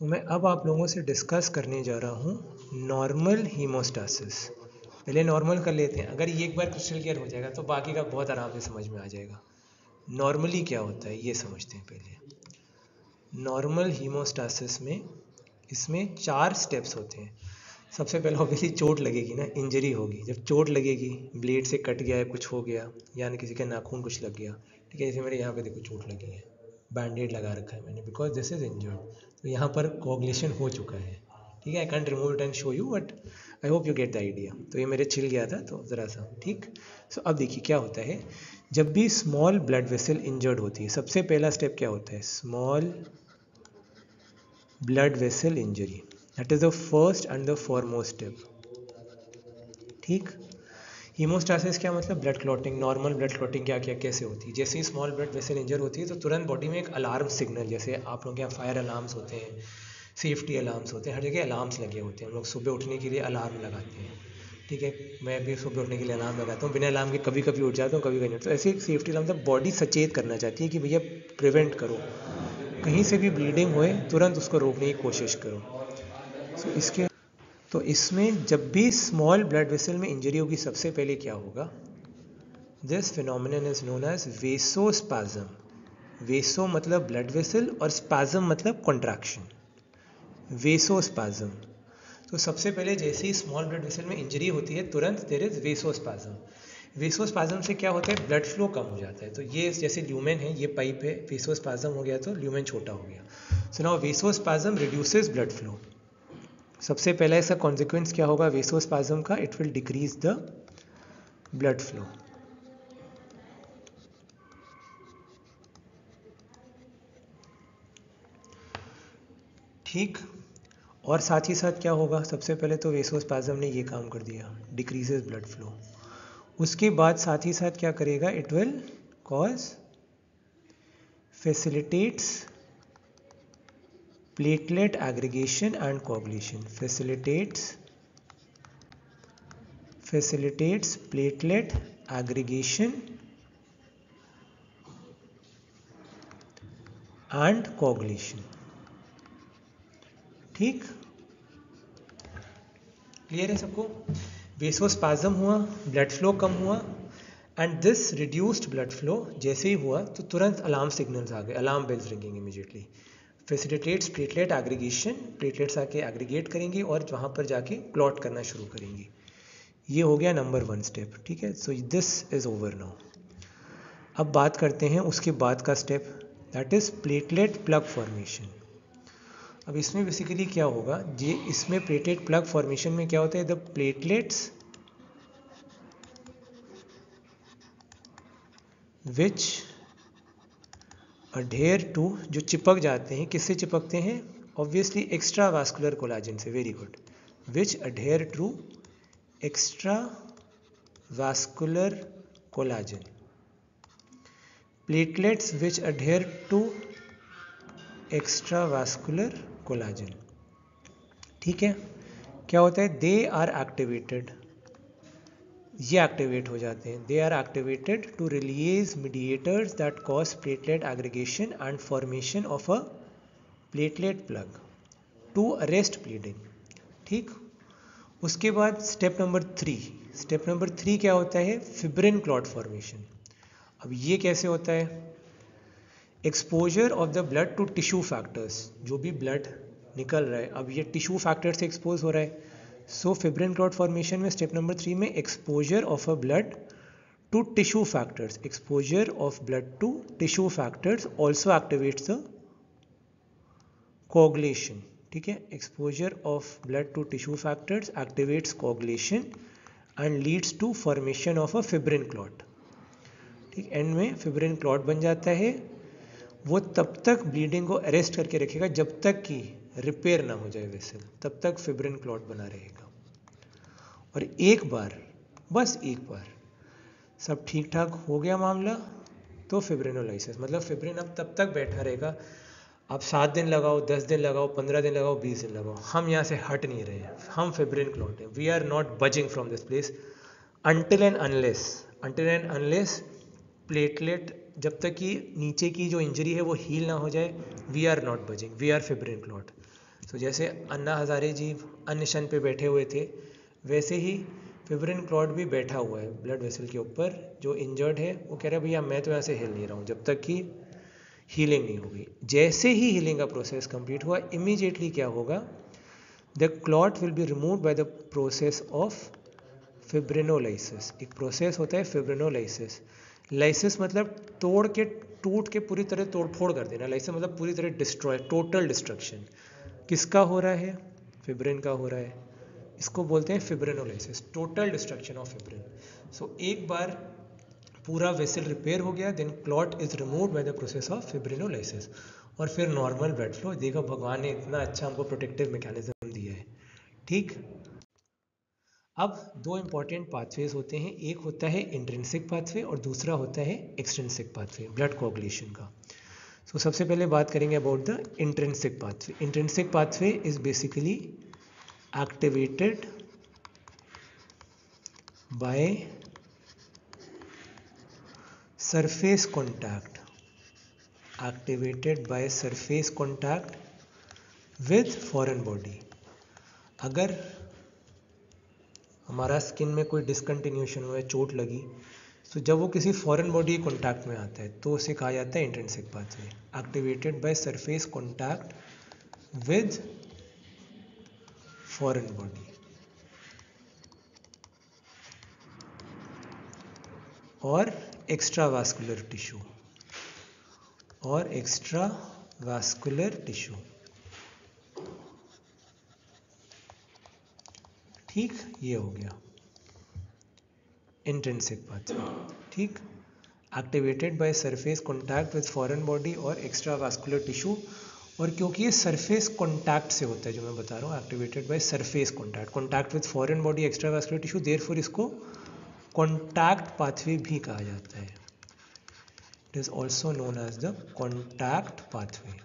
तो मैं अब आप लोगों से डिस्कस करने जा रहा हूँ नॉर्मल हीमोस्टासिस। पहले नॉर्मल कर लेते हैं, अगर ये एक बार क्रिस्टल क्लियर हो जाएगा तो बाकी का बहुत आराम से समझ में आ जाएगा। नॉर्मली क्या होता है ये समझते हैं पहले। नॉर्मल हीमोस्टासिस में इसमें 4 स्टेप्स होते हैं। सबसे पहले ऑब्वियसली चोट लगेगी ना, इंजरी होगी। जब चोट लगेगी, ब्लेड से कट गया है, कुछ हो गया, यानी किसी का नाखून कुछ लग गया, ठीक है। जैसे मेरे यहाँ पे देखो चोट लगी है, बैंडेड लगा रखा है मैंने, बिकॉज दिस इज इंजर्ड। तो यहाँ पर कोगुलेशन हो चुका है, ठीक है। I can't remove it and show you, but I hope you get the idea. तो ये मेरे छिल गया था तो ज़रा सा, ठीक। सो अब देखिए क्या होता है जब भी स्मॉल ब्लड वेसल इंजर्ड होती है। सबसे पहला स्टेप क्या होता है? Small blood vessel injury, that is the first and the foremost step, ठीक। हीमोस्टासिस क्या मतलब? Blood clotting. Normal blood clotting क्या क्या कैसे होती है? जैसे ही स्मॉल ब्लड वेसल इंजर होती है तो तुरंत बॉडी में एक अलार्म सिग्नल, जैसे आप लोगों के यहाँ फायर अलार्म्स होते हैं, सेफ्टी अलार्म्स होते हैं, हर जगह अलार्म्स लगे होते हैं। हम लोग सुबह उठने के लिए अलार्म लगाते हैं, ठीक है। मैं भी सुबह उठने के लिए अलार्म लगाता हूँ, बिना अलार्म के कभी कभी उठ जाता हूँ, कभी कभी नहीं। तो ऐसे एक सेफ्टी अलार्म, मतलब बॉडी सचेत करना चाहती है कि भैया प्रिवेंट करो, कहीं से भी ब्लीडिंग होए तुरंत उसको रोकने की कोशिश करो। सो इसके तो इसमें जब भी स्मॉल ब्लड वेसल में इंजरी होगी, सबसे पहले क्या होगा? This phenomenon is known as vasospasm. Vaso मतलब ब्लड वेसल और स्पाज्म मतलब कॉन्ट्रैक्शन, वेसोस्पाज्म। तो सबसे पहले जैसे ही स्मॉल ब्लड वेसल में इंजरी होती है तुरंत देयर इज वेसोस्पाज्म। वेसोस्पाज्म से क्या होता है? ब्लड फ्लो कम हो जाता है। तो ये जैसे ल्यूमेन है, ये पाइप है, वेसोस्पाज्म हो गया तो ल्यूमेन छोटा हो गया। So now vasospasm reduces blood flow. सबसे पहला इसका कॉन्सिक्वेंस क्या होगा वेसोस्पाज्म का? It will decrease the blood flow, ठीक। और साथ ही साथ क्या होगा? सबसे पहले तो वेसोस्पाज्म ने ये काम कर दिया, डिक्रीजेस ब्लड फ्लो। उसके बाद साथ ही साथ क्या करेगा? It will cause facilitates platelet aggregation and coagulation, facilitates platelet aggregation and coagulation, ठीक। क्लियर है सबको? वेसोस्पाज्म हुआ, ब्लड फ्लो कम हुआ, and this reduced blood flow जैसे ही हुआ तो तुरंत अलार्म सिग्नल्स आ गए, alarm bells ringing immediately. Facilitates platelet aggregation, platelets आके एग्रीगेट करेंगे और वहाँ पर जाके क्लॉट करना शुरू करेंगे। ये हो गया नंबर 1 स्टेप, ठीक है। So this is over now. अब बात करते हैं उसके बाद का step, that is platelet plug formation. अब इसमें बेसिकली क्या होगा? ये इसमें प्लेटलेट प्लग फॉर्मेशन में क्या होता है? The platelets which adhere to, जो चिपक जाते हैं, किससे चिपकते हैं? ऑब्वियसली एक्स्ट्रा वास्कुलर कोलाजन से, very good. Which adhere to extra vascular collagen, platelets which adhere to extra vascular collagen, ठीक है। क्या होता है? दे आर एक्टिवेटेड, ये एक्टिवेट हो जाते हैं। They are activated to release mediators that cause platelet aggregation and formation of a platelet plug to arrest bleeding, ठीक। उसके बाद स्टेप नंबर 3, स्टेप नंबर 3 क्या होता है? Fibrin clot formation. अब ये कैसे होता है? Exposure of the blood to tissue factors, जो भी ब्लड निकल रहा है, अब ये टिश्यू फैक्टर से एक्सपोज हो रहा है। सो फिब्रिन क्लॉट फॉर्मेशन में स्टेप नंबर 3 में exposure of a blood to tissue factors, exposure of blood to tissue factors also activates the coagulation, ठीक है। Exposure of blood to tissue factors activates coagulation and leads to formation of a fibrin clot, ठीक। And में fibrin clot बन जाता है। वो तब तक ब्लीडिंग को अरेस्ट करके रखेगा जब तक कि रिपेयर ना हो जाए वेसल, तब तक फिब्रिन क्लॉट बना रहेगा। और एक बार, बस एक बार सब ठीक ठाक हो गया मामला तो फिब्रिनोलाइसिस, मतलब फिब्रिन अब तब तक बैठा रहेगा। आप 7 दिन लगाओ, 10 दिन लगाओ, 15 दिन लगाओ, 20 दिन लगाओ, हम यहाँ से हट नहीं रहे हैं। हम फिब्रिन क्लॉट हैं, we are not budging from this place until and unless platelet, जब तक कि नीचे की जो इंजरी है वो हील ना हो जाए, we are not budging, we are fibrin clot. तो जैसे अन्ना हजारे जी अनशन पे बैठे हुए थे, वैसे ही फिब्रिन क्लॉट भी बैठा हुआ है ब्लड वेसल के ऊपर, जो इंजर्ड है वो कह रहा है भैया मैं तो यहाँ से हिल नहीं रहा हूँ जब तक कि हीलिंग नहीं होगी। जैसे ही हीलिंग का प्रोसेस कंप्लीट हुआ, इमीडिएटली क्या होगा, the clot will be remove by the process of फिब्रिनोलाइसिस। एक प्रोसेस होता है फिब्रिनोलाइसिस। लाइसिस मतलब तोड़ के, टूट के पूरी तरह तोड़ फोड़ कर देना। लाइसिस मतलब पूरी तरह डिस्ट्रॉय, टोटल डिस्ट्रक्शन। किसका हो रहा है? फिब्रिन का हो रहा है। इसको बोलते हैं fibrinolysis, total destruction of fibrin. So एक बार पूरा वेसल रिपेयर हो गया, then clot is removed by the process of fibrinolysis, और फिर नॉर्मल ब्लड फ्लो। देखो भगवान ने इतना अच्छा हमको प्रोटेक्टिव मैकेनिज्म दिया है। ठीक, अब दो इंपॉर्टेंट पाथवेज होते हैं, एक होता है इंट्रिंसिक पाथवे और दूसरा होता है एक्सट्रिंसिक पाथवे ब्लड कोagulation का। सो सबसे पहले बात करेंगे about the intrinsic pathway. Intrinsic pathway is basically activated by surface contact, activated by surface contact with foreign body. अगर हमारा स्किन में कोई डिसकंटिन्यूशन हुआ है, चोट लगी, तो जब वो किसी फॉरेन बॉडी कॉन्टैक्ट में आता है तो उसे कहा जाता है intrinsic pathway, activated by surface contact with foreign body. और एक्स्ट्रावास्कुलर टिश्यू, और एक्स्ट्रावास्कुलर टिश्यू। ठीक, ये हो गया इंट्रिंसिक पाथवे। ठीक, activated by surface contact with foreign body और एक्स्ट्रावास्कुलर टिश्यू। और क्योंकि ये सरफेस कॉन्टैक्ट से होता है, जो मैं बता रहा हूँ, activated by surface contact, contact with foreign body, extravascular tissue, therefore इसको कॉन्टैक्ट पाथवे भी कहा जाता है। It is also known as the contact pathway.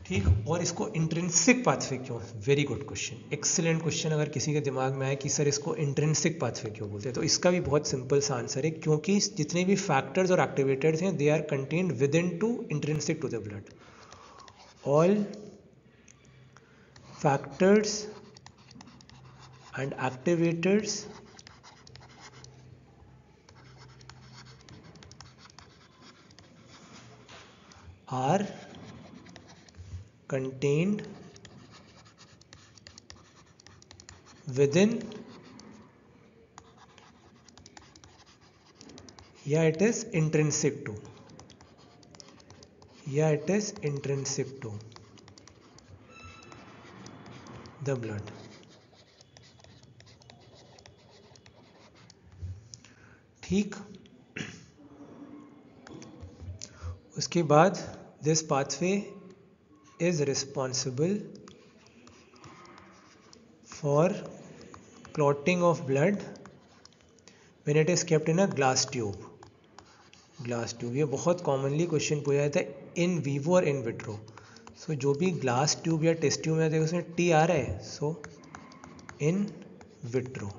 ठीक, और इसको इंट्रिंसिक पाथवे क्यों? Very good question, excellent question. अगर किसी के दिमाग में आए कि सर इसको इंट्रिंसिक पाथवे क्यों बोलते हैं, तो इसका भी बहुत सिंपल सा आंसर है, क्योंकि जितने भी फैक्टर्स और एक्टिवेटर्स हैं, they are contained within to intrinsic to the blood. All factors and activators are contained within, या it is intrinsic to, या it is intrinsic to the blood। ठीक, उसके बाद this pathway is responsible for clotting of blood when it is kept in a glass tube। Glass tube, ये बहुत commonly question पूछा जाता है इन वीवो और इन विट्रो। सो जो भी ग्लास ट्यूब या टेस्ट ट्यूब में देखो उसमें टी आ रहा है, so in vitro.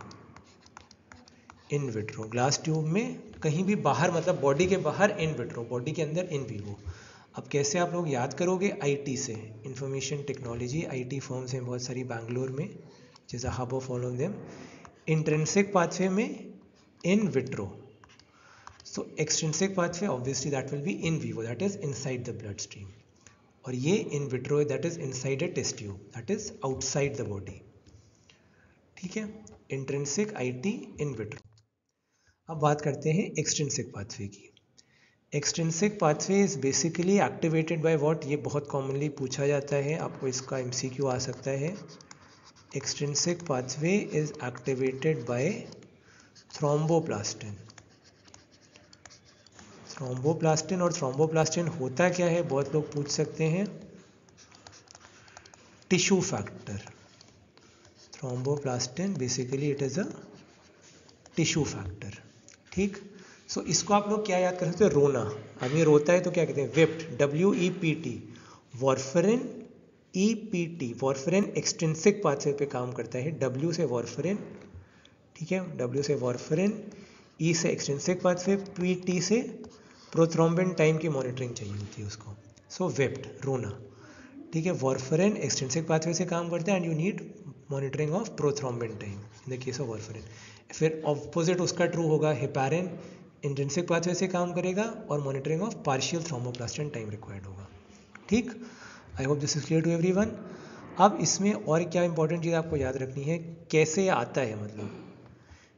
In vitro glass tube में कहीं भी बाहर, मतलब बॉडी के बाहर इन विट्रो, बॉडी के अंदर इन वीवो। अब कैसे आप लोग याद करोगे? आईटी से, इंफॉर्मेशन टेक्नोलॉजी, आईटी फर्म्स हैं बहुत सारी बैंगलोर में, जैसे hub of all of them. Intrinsic pathway में in vitro, so extrinsic pathway obviously that will be in vivo, that is inside the blood stream, और ये in vitro that is inside a test tube, that is outside the body। ठीक है, intrinsic, IT, in vitro। अब बात करते हैं extrinsic pathway की। extrinsic pathway is basically activated by what? ये बहुत commonly पूछा जाता है, आपको इसका MCQ आ सकता है। extrinsic pathway is activated by thromboplastin। Thromboplastin, और थ्रोम्बोप्लास्टिन होता क्या है बहुत लोग पूछ सकते हैं, tissue factor. Thromboplastin basically it is a tissue factor. ठीक, सो इसको आप लोग क्या याद कर सकते हो? रोना, आदमी रोता है तो क्या कहते हैं? Whipped, WEPT। Warfarin, EPT, warfarin extrinsic pathway पे काम करता है, W से वॉर्फरिन, ठीक है, W से वॉर्फरिन, E से एक्सट्रिंसिक पाथवे, PT से प्रोथ्रोम्बिन टाइम की मॉनिटरिंग चाहिए होती है उसको। सो वेप्ट, रोना। ठीक है, वार्फरिन एक्सट्रिंसिक पाथवे से काम करता है and you need monitoring of prothrombin time in the case of warfarin. फिर ऑपोजिट उसका ट्रू होगा, हेपारिन इंट्रिंसिक पाथवे से काम करेगा और monitoring of partial thromboplastin time required होगा। ठीक, I hope this is clear to everyone. अब इसमें और क्या इंपॉर्टेंट चीज़ आपको याद रखनी है, कैसे आता है, मतलब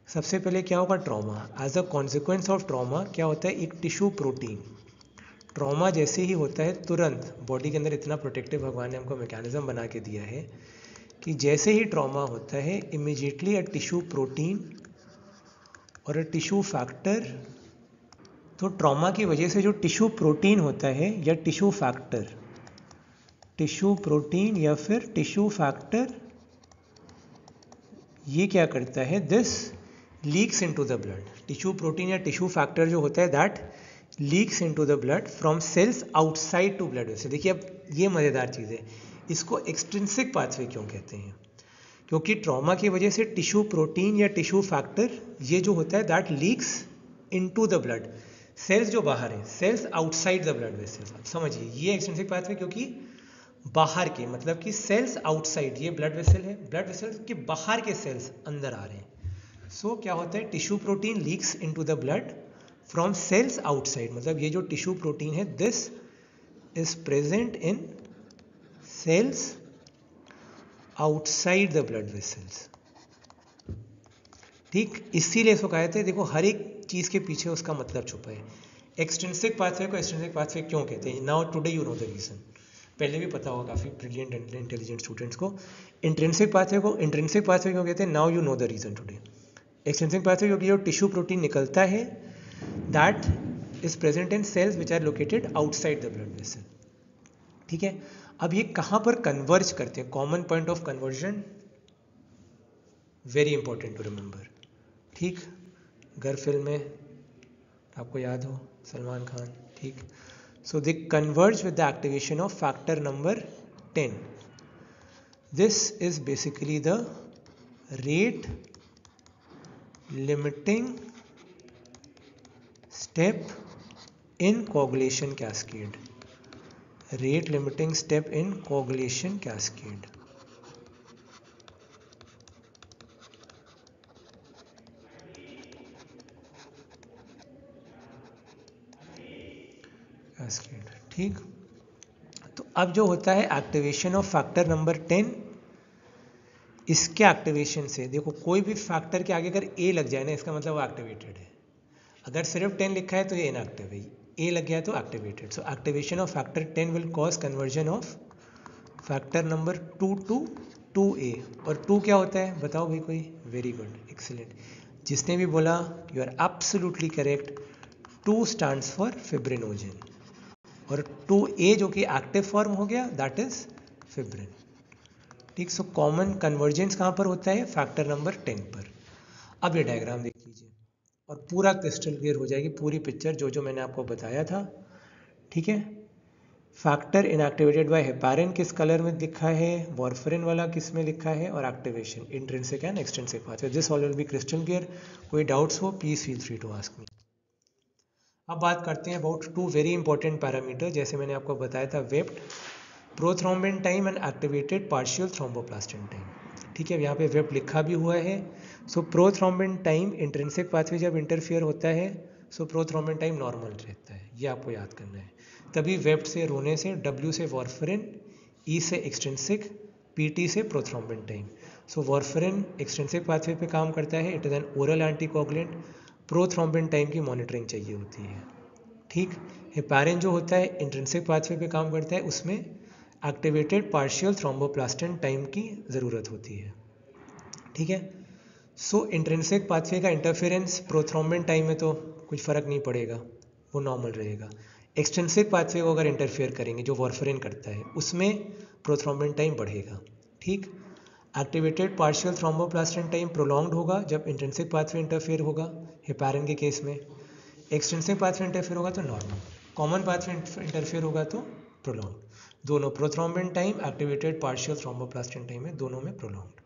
सबसे पहले क्या होगा, trauma. As a consequence of trauma क्या होता है, एक टिश्यू प्रोटीन, ट्रॉमा जैसे ही होता है तुरंत बॉडी के अंदर इतना प्रोटेक्टिव भगवान ने हमको मैकेनिज्म बना के दिया है कि जैसे ही ट्रॉमा होता है इमीडिएटली अ टिश्यू प्रोटीन और अ टिश्यू फैक्टर, तो ट्रॉमा की वजह से जो टिश्यू प्रोटीन होता है या टिश्यू फैक्टर, टिश्यू प्रोटीन या फिर टिश्यू फैक्टर, ये क्या करता है, this leaks into the blood. Tissue protein या टिश्यू फैक्टर जो होता है that leaks into the blood from cells outside to blood vessel. देखिए अब ये मज़ेदार चीज़ है, इसको एक्सट्रिंसिक पाथवे क्यों कहते हैं, क्योंकि ट्रॉमा की वजह से टिश्यू प्रोटीन या टिश्यू फैक्टर ये जो होता है that leaks into the blood, cells जो बाहर है, cells outside the blood vessels. अब समझिए ये एक्सट्रिंसिक पाथवे, क्योंकि बाहर के मतलब कि सेल्स आउटसाइड, ये ब्लड वेसल है, ब्लड वेसल के बाहर के सेल्स अंदर आ रहे हैं। सो क्या होता है, tissue protein leaks into the blood from cells outside, मतलब ये जो टिश्यू प्रोटीन है this is present in cells outside the blood vessels. ठीक, इसीलिए इसको कहते हैं, देखो हर एक चीज के पीछे उसका मतलब छुपा है। एक्सट्रिंसिक पाथवे को एक्सट्रिंसिक पाथवे क्यों कहते हैं, now today you know the reason. पहले भी पता होगा काफी ब्रिलियंट एंड इंटेलिजेंट स्टूडेंट्स को। इंट्रिंसिक पाथवे को इंट्रिंसिक पाथवे क्यों कहते हैं, now you know the reason today. Extrinsic pathway क्योंकि जो टिश्यू प्रोटीन निकलता है that is present in cells which are located outside the blood vessel. ठीक है, अब ये कहां पर कन्वर्ज करते हैं, common point of conversion, very important to remember. ठीक, घर फिल्म में आपको याद हो, सलमान खान। ठीक, so they converge with the activation of factor number 10. This is basically the rate limiting step in coagulation cascade. Rate limiting step in coagulation cascade. Cascade. ठीक, तो अब जो होता है एक्टिवेशन ऑफ फैक्टर नंबर 10, इसके एक्टिवेशन से देखो कोई भी फैक्टर के आगे अगर ए लग जाए ना, इसका मतलब वो एक्टिवेटेड है। अगर सिर्फ 10 लिखा है तो ये इनएक्टिव है, ए लग गया तो activated. So activation of factor 10 will cause conversion of factor number 2 to 2A। और 2 क्या होता है बताओ भाई कोई, वेरी गुड, एक्सीलेंट, जिसने भी बोला you are absolutely correct. 2 stands for fibrinogen और 2A जो कि एक्टिव फॉर्म हो गया दैट इज फिब्रिन। ठीक, सो कॉमन कन्वर्जेंस कहाँ पर होता है, फैक्टर नंबर 10 पर। अब ये डायग्राम देख लीजिए और पूरा क्रिस्टल क्लियर हो जाएगी पूरी पिक्चर जो जो मैंने आपको बताया था। ठीक है, फैक्टर इनएक्टिवेटेड बाय हेपारिन किस कलर में लिखा है, वार्फरिन वाला किस में लिखा है, और activation intrinsic and extrinsic pathway. This all will be crystal clear. कोई डाउट्स हो please feel free to ask me. अब बात करते हैं अबाउट 2 वेरी इंपॉर्टेंट पैरामीटर, जैसे मैंने आपको बताया था wept, prothrombin time and activated partial thromboplastin time. ठीक है, यहाँ पे वेप्ट लिखा भी हुआ है। सो प्रोथ्रोम्बिन टाइम इंट्रिंसिक पाथवे जब इंटरफियर होता है सो प्रोथ्रोम्बिन टाइम नॉर्मल रहता है, ये आपको याद करना है। तभी वेप्ट से रोने से, डब्ल्यू से वार्फरिन, ई से एक्सट्रिंसिक, पीटी से प्रोथ्रोम्बिन टाइम। सो वार्फरिन एक्सट्रिंसिक पाथवे पे काम करता है, it is an oral anticoagulant. Prothrombin time की मॉनिटरिंग चाहिए होती है। ठीक, हेपारिन जो होता है इंट्रिंसिक पाथवे पे काम करता है, उसमें एक्टिवेटेड पार्शियल थ्रोम्बोप्लास्टिन टाइम की ज़रूरत होती है। ठीक है, सो इंट्रिंसिक पाथवे का इंटरफेरेंस प्रोथ्रोम्बिन टाइम में तो कुछ फ़र्क नहीं पड़ेगा, वो नॉर्मल रहेगा। एक्सट्रिंसिक पाथवे को अगर इंटरफेयर करेंगे जो वार्फरिन करता है उसमें प्रोथ्रोम्बिन टाइम बढ़ेगा। ठीक, activated partial thromboplastin time prolonged होगा जब इंट्रिंसिक पाथवे इंटरफेयर होगा हेपारिन के केस में, एक्सट्रिंसिक पाथवे इंटरफेयर होगा तो नॉर्मल, कॉमन पाथवे इंटरफेयर होगा तो प्रोलॉन्ग्ड। दोनों prothrombin time activated partial thromboplastin time में दोनों में प्रोलॉन्ग्ड।